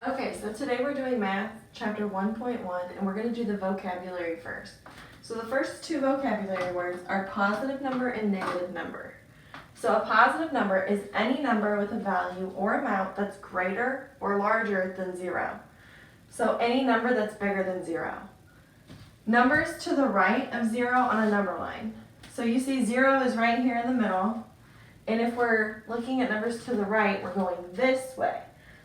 Okay, so today we're doing math, chapter 1.1, and we're going to do the vocabulary first. So the first two vocabulary words are positive number and negative number. So a positive number is any number with a value or amount that's greater or larger than 0. So any number that's bigger than 0. Numbers to the right of 0 on a number line. So you see 0 is right here in the middle, and if we're looking at numbers to the right, we're going this way.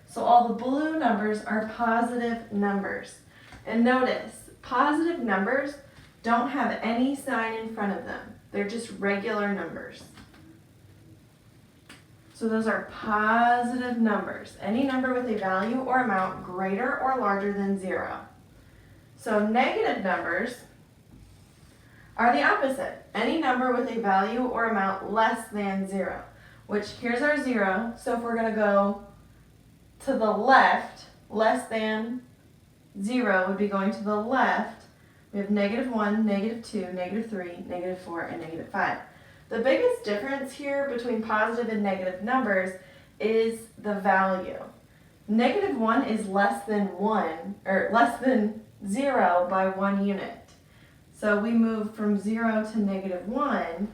So all the blue numbers are positive numbers. And notice, positive numbers don't have any sign in front of them. They're just regular numbers. So those are positive numbers. Any number with a value or amount greater or larger than 0. So negative numbers are the opposite. Any number with a value or amount less than 0. Which, here's our 0. So if we're going to go to the left, less than 0 would be going to the left. We have -1, -2, -3, -4, and -5. The biggest difference here between positive and negative numbers is the value. -1 is less than 1, or less than 0 by 1 unit. So we move from 0 to -1,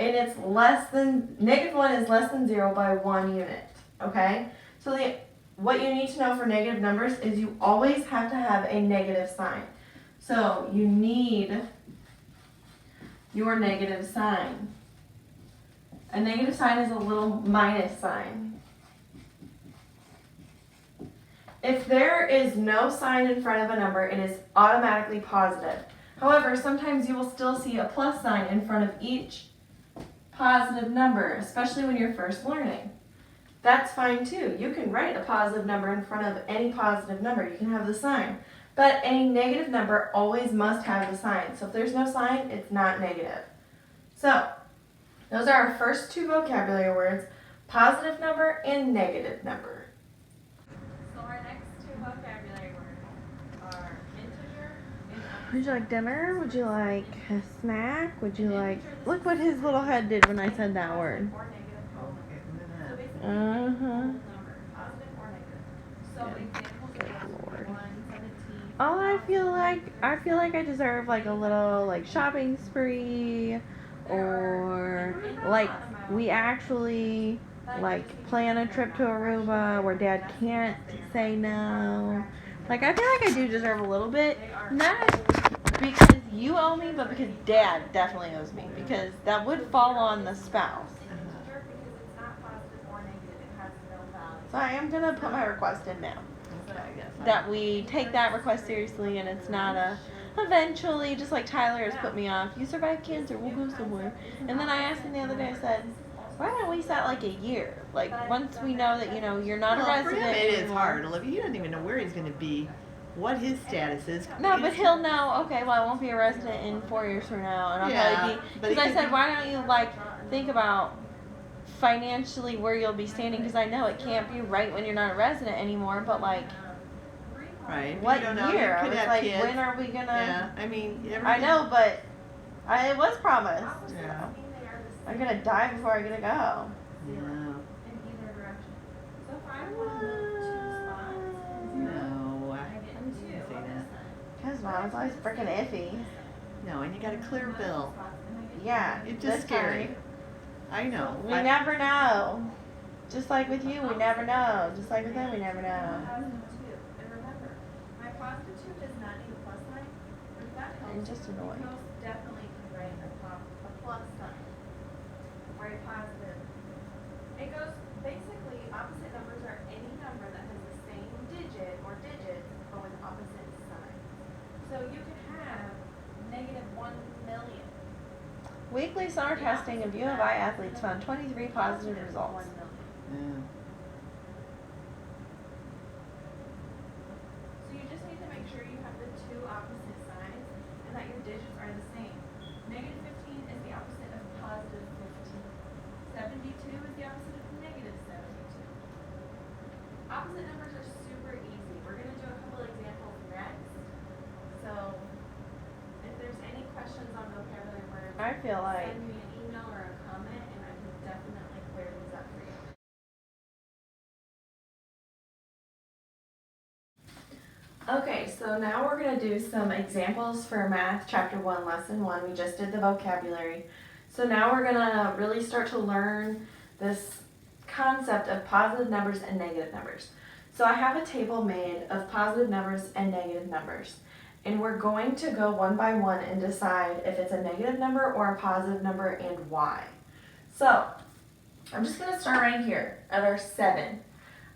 and it's less than, -1 is less than 0 by 1 unit, okay? So what you need to know for negative numbers is you always have to have a negative sign. So you need your negative sign. A negative sign is a little minus sign. If there is no sign in front of a number, it is automatically positive. However, sometimes you will still see a plus sign in front of each positive number, especially when you're first learning. That's fine too. You can write a positive number in front of any positive number. You can have the sign. But any negative number always must have the sign. So if there's no sign, it's not negative. So those are our first two vocabulary words, positive number and negative number. So our next two vocabulary words are integer and opposite. Would you like dinner? Would you like a snack? Would you like... Look what his little head did when I said that word. Oh, I feel like I deserve like a little like shopping spree, or like we actually like plan a trip to Aruba where Dad can't say no. Like I feel like I do deserve a little bit, not because you owe me, but because Dad definitely owes me, because that would fall on the spouse. So I am going to put my request in now. That we take that request seriously, and it's not a eventually, just like Tyler has put me off, you survive cancer, we'll go somewhere. And then I asked him the other day, I said, why don't we set like a year? Like once we know that, you know, you're not a resident. For him it is hard, Olivia. He doesn't even know where he's going to be, what his status is. No, but he'll know, okay, well I won't be a resident in 4 years from now, and I'll probably be, because I said, why don't you like think about financially where you'll be standing, because I know it can't be right when you're not a resident anymore, but like right. What year? I was like, kids. When are we gonna? Yeah, I mean, I know, but it was promised. Yeah. I'm gonna die before I get to go. Yeah. No, I didn't say that. Because Mom's always freaking iffy. No, and you got a clear bill. Yeah. It's just scary. Time. I know. We never know. Just like with you, we never know. Just like with them, we never know. And just annoying. Most definitely can write a plus sign or a positive. It goes basically, opposite numbers are any number that has the same digit or digits but with opposite signs. So you can have -1 million. Weekly summer testing of U of I athletes found 23 positive results. Yeah. So you just need to make sure you have the two opposite signs and that your digits are the same. -15 is the opposite of +15. 72 is the opposite of -72. Opposite numbers are super easy. We're going to do a couple examples next. So if there's any questions on vocabulary words, I feel like send me an email or a comment and I can definitely clear these up for you. Okay, so now we're going to do some examples for math, chapter 1, lesson 1. We just did the vocabulary. So now we're going to really start to learn this concept of positive numbers and negative numbers. So I have a table made of positive numbers and negative numbers. And we're going to go one by one and decide if it's a negative number or a positive number and why. So I'm just going to start right here at our 7.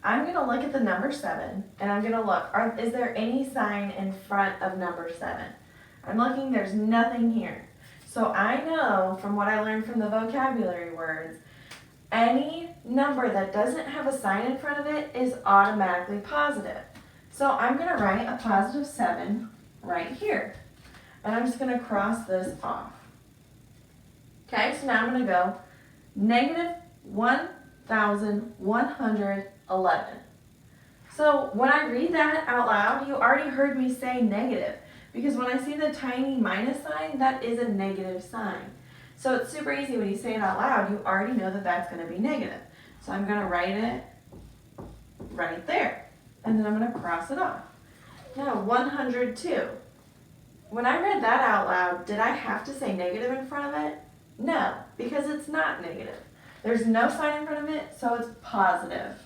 I'm going to look at the number 7 and I'm going to look, is there any sign in front of number 7? I'm looking, there's nothing here. So I know from what I learned from the vocabulary words, any number that doesn't have a sign in front of it is automatically positive. So I'm going to write a positive 7 right here. And I'm just going to cross this off. Okay, so now I'm going to go negative 1,111. So when I read that out loud, you already heard me say negative, because when I see the tiny minus sign, that is a negative sign. So it's super easy when you say it out loud, you already know that that's going to be negative. So I'm going to write it right there, and then I'm going to cross it off. Now 102. When I read that out loud, did I have to say negative in front of it? No, because it's not negative. There's no sign in front of it, so it's positive.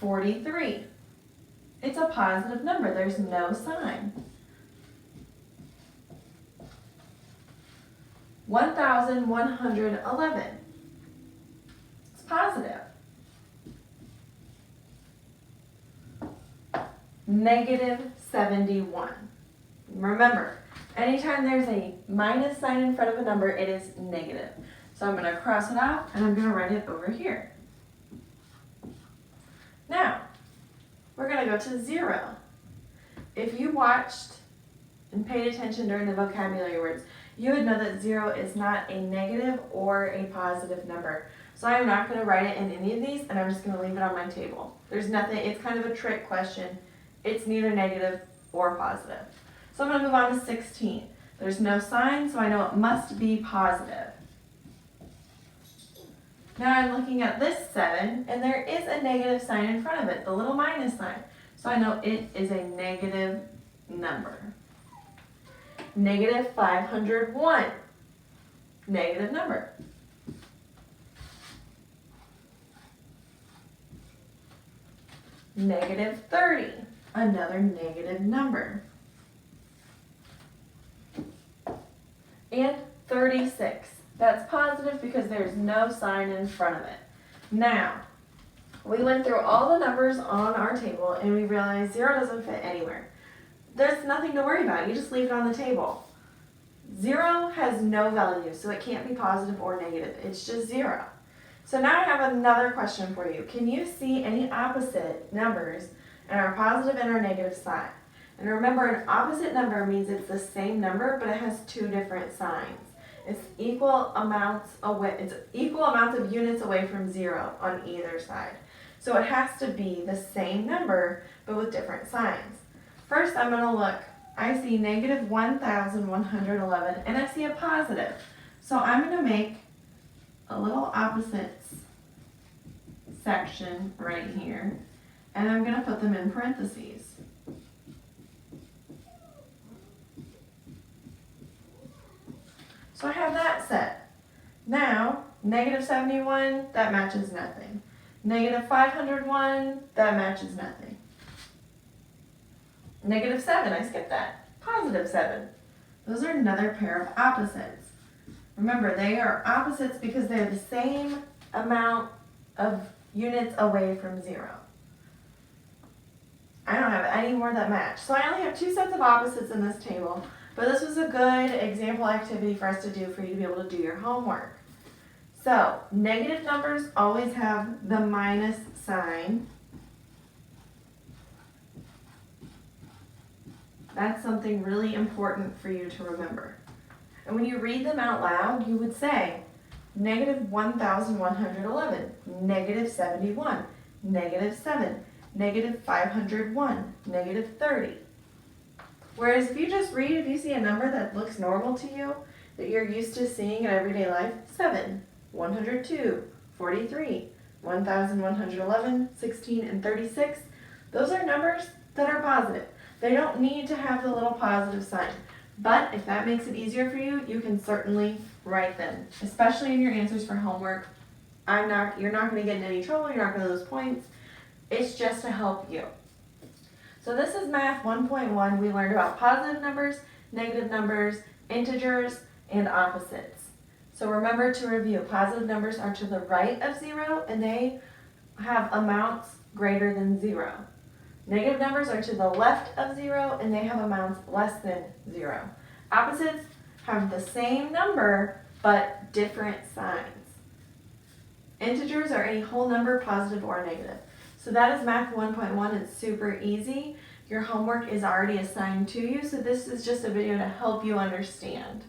43. It's a positive number. There's no sign. 1,111. It's positive. Negative 71. Remember, anytime there's a minus sign in front of a number, it is negative. So I'm going to cross it out and I'm going to write it over here. Now, we're going to go to 0. If you watched and paid attention during the vocabulary words, you would know that 0 is not a negative or a positive number. So I'm not going to write it in any of these, and I'm just going to leave it on my table. There's nothing, it's kind of a trick question. It's neither negative or positive. So I'm going to move on to 16. There's no sign, so I know it must be positive. Now I'm looking at this 7, and there is a negative sign in front of it, the little minus sign. So I know it is a negative number. Negative 501, negative number. Negative 30, another negative number. And 36. That's positive because there's no sign in front of it. Now, we went through all the numbers on our table and we realized 0 doesn't fit anywhere. There's nothing to worry about. You just leave it on the table. 0 has no value, so it can't be positive or negative. It's just 0. So now I have another question for you. Can you see any opposite numbers in our positive and our negative side? And remember, an opposite number means it's the same number, but it has two different signs. It's equal amounts of units away from 0 on either side. So it has to be the same number, but with different signs. First, I'm going to look. I see negative 1,111, and I see a positive. So I'm going to make a little opposites section right here, and I'm going to put them in parentheses. So I have that set. Now, negative 71, that matches nothing. Negative 501, that matches nothing. Negative 7, I skipped that. Positive 7. Those are another pair of opposites. Remember, they are opposites because they're the same amount of units away from 0. I don't have any more that match. So I only have 2 sets of opposites in this table. But this was a good example activity for us to do for you to be able to do your homework. So, negative numbers always have the minus sign. That's something really important for you to remember. And when you read them out loud, you would say, negative 1,111, negative 71, negative 7, negative 501, negative 30. Whereas if you just read, if you see a number that looks normal to you, that you're used to seeing in everyday life, 7, 102, 43, 1,111, 16, and 36. Those are numbers that are positive. They don't need to have the little positive sign. But if that makes it easier for you, you can certainly write them, especially in your answers for homework. You're not going to get in any trouble. You're not going to lose points. It's just to help you. So this is Math 1.1. We learned about positive numbers, negative numbers, integers, and opposites. So remember to review. Positive numbers are to the right of 0, and they have amounts greater than 0. Negative numbers are to the left of 0, and they have amounts less than 0. Opposites have the same number, but different signs. Integers are any whole number, positive or negative. So that is Math 1.1. It's super easy. Your homework is already assigned to you, so this is just a video to help you understand.